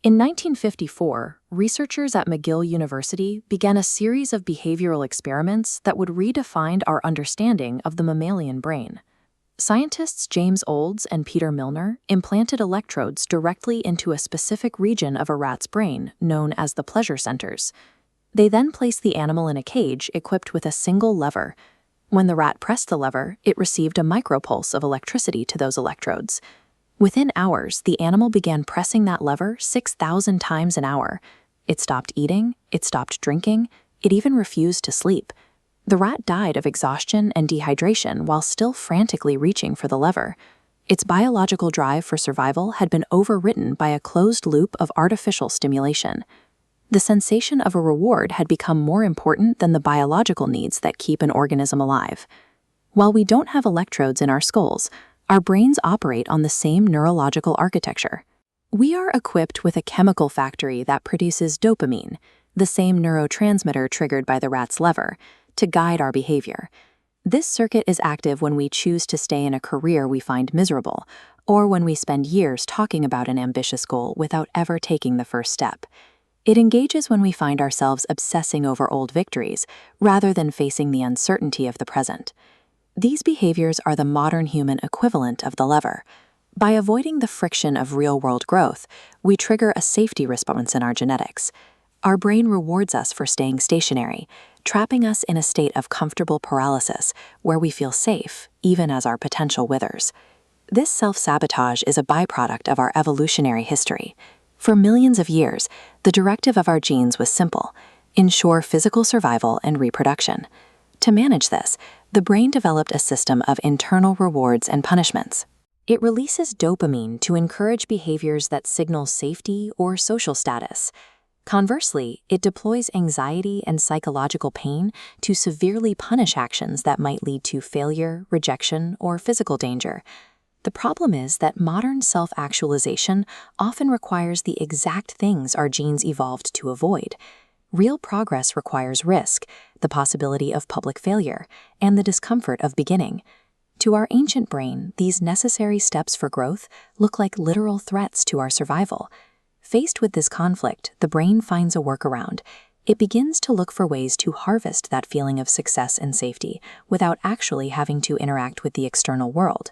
In 1954, researchers at McGill University began a series of behavioral experiments that would redefine our understanding of the mammalian brain. Scientists James Olds and Peter Milner implanted electrodes directly into a specific region of a rat's brain known as the pleasure centers. They then placed the animal in a cage equipped with a single lever. When the rat pressed the lever, it received a micropulse of electricity to those electrodes. Within hours, the animal began pressing that lever 6,000 times an hour. It stopped eating, it stopped drinking, it even refused to sleep. The rat died of exhaustion and dehydration while still frantically reaching for the lever. Its biological drive for survival had been overwritten by a closed loop of artificial stimulation. The sensation of a reward had become more important than the biological needs that keep an organism alive. While we don't have electrodes in our skulls, our brains operate on the same neurological architecture. We are equipped with a chemical factory that produces dopamine, the same neurotransmitter triggered by the rat's lever, to guide our behavior. This circuit is active when we choose to stay in a career we find miserable, or when we spend years talking about an ambitious goal without ever taking the first step. It engages when we find ourselves obsessing over old victories, rather than facing the uncertainty of the present. These behaviors are the modern human equivalent of the lever. By avoiding the friction of real-world growth, we trigger a safety response in our genetics. Our brain rewards us for staying stationary, trapping us in a state of comfortable paralysis where we feel safe, even as our potential withers. This self-sabotage is a byproduct of our evolutionary history. For millions of years, the directive of our genes was simple: ensure physical survival and reproduction. To manage this, the brain developed a system of internal rewards and punishments. It releases dopamine to encourage behaviors that signal safety or social status. Conversely, it deploys anxiety and psychological pain to severely punish actions that might lead to failure, rejection, or physical danger. The problem is that modern self-actualization often requires the exact things our genes evolved to avoid. Real progress requires risk, the possibility of public failure, and the discomfort of beginning. To our ancient brain, these necessary steps for growth look like literal threats to our survival. Faced with this conflict, the brain finds a workaround. It begins to look for ways to harvest that feeling of success and safety without actually having to interact with the external world.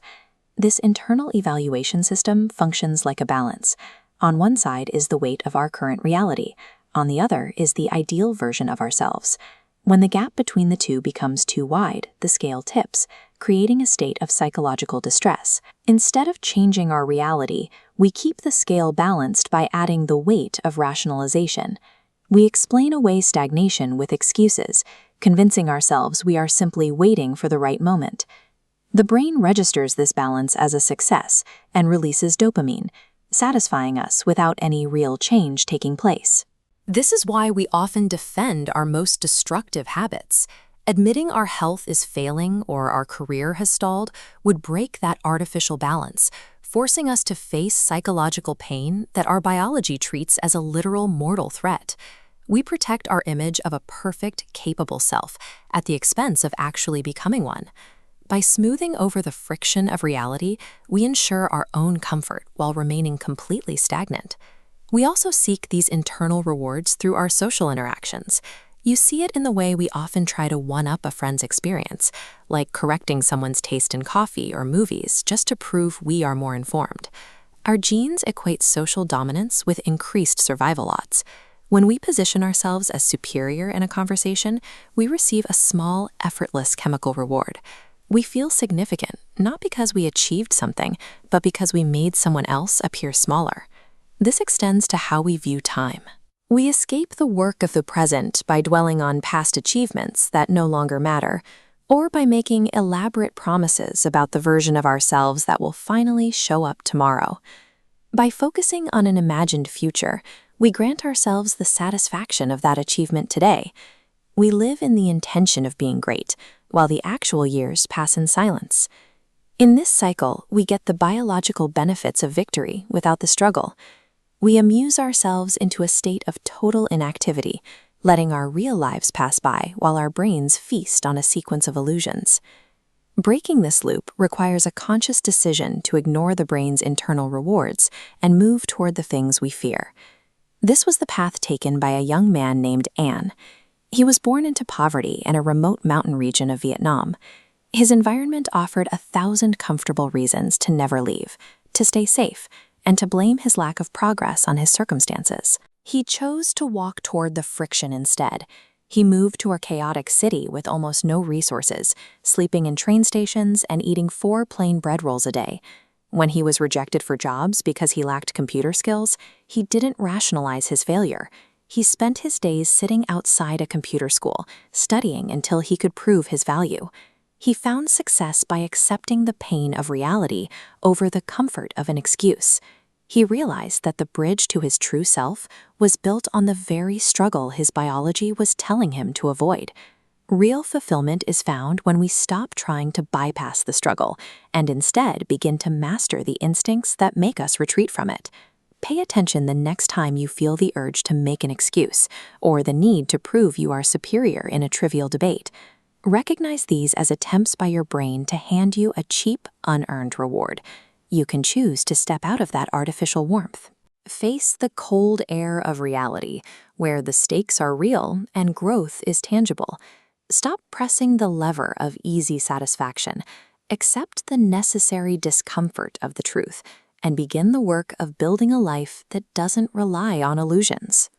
This internal evaluation system functions like a balance. On one side is the weight of our current reality. On the other is the ideal version of ourselves. When the gap between the two becomes too wide, the scale tips, creating a state of psychological distress. Instead of changing our reality, we keep the scale balanced by adding the weight of rationalization. We explain away stagnation with excuses, convincing ourselves we are simply waiting for the right moment. The brain registers this balance as a success and releases dopamine, satisfying us without any real change taking place. This is why we often defend our most destructive habits. Admitting our health is failing or our career has stalled would break that artificial balance, forcing us to face psychological pain that our biology treats as a literal mortal threat. We protect our image of a perfect, capable self at the expense of actually becoming one. By smoothing over the friction of reality, we ensure our own comfort while remaining completely stagnant. We also seek these internal rewards through our social interactions. You see it in the way we often try to one-up a friend's experience, like correcting someone's taste in coffee or movies just to prove we are more informed. Our genes equate social dominance with increased survival odds. When we position ourselves as superior in a conversation, we receive a small, effortless chemical reward. We feel significant, not because we achieved something, but because we made someone else appear smaller. This extends to how we view time. We escape the work of the present by dwelling on past achievements that no longer matter, or by making elaborate promises about the version of ourselves that will finally show up tomorrow. By focusing on an imagined future, we grant ourselves the satisfaction of that achievement today. We live in the intention of being great, while the actual years pass in silence. In this cycle, we get the biological benefits of victory without the struggle. We amuse ourselves into a state of total inactivity, letting our real lives pass by while our brains feast on a sequence of illusions. Breaking this loop requires a conscious decision to ignore the brain's internal rewards and move toward the things we fear. This was the path taken by a young man named An. He was born into poverty in a remote mountain region of Vietnam. His environment offered 1,000 comfortable reasons to never leave, to stay safe, and to blame his lack of progress on his circumstances. He chose to walk toward the friction instead. He moved to a chaotic city with almost no resources, sleeping in train stations and eating 4 plain bread rolls a day. When he was rejected for jobs because he lacked computer skills, he didn't rationalize his failure. He spent his days sitting outside a computer school, studying until he could prove his value. He found success by accepting the pain of reality over the comfort of an excuse. He realized that the bridge to his true self was built on the very struggle his biology was telling him to avoid. Real fulfillment is found when we stop trying to bypass the struggle and instead begin to master the instincts that make us retreat from it. Pay attention the next time you feel the urge to make an excuse or the need to prove you are superior in a trivial debate. Recognize these as attempts by your brain to hand you a cheap, unearned reward. You can choose to step out of that artificial warmth. Face the cold air of reality, where the stakes are real and growth is tangible. Stop pressing the lever of easy satisfaction. Accept the necessary discomfort of the truth and begin the work of building a life that doesn't rely on illusions.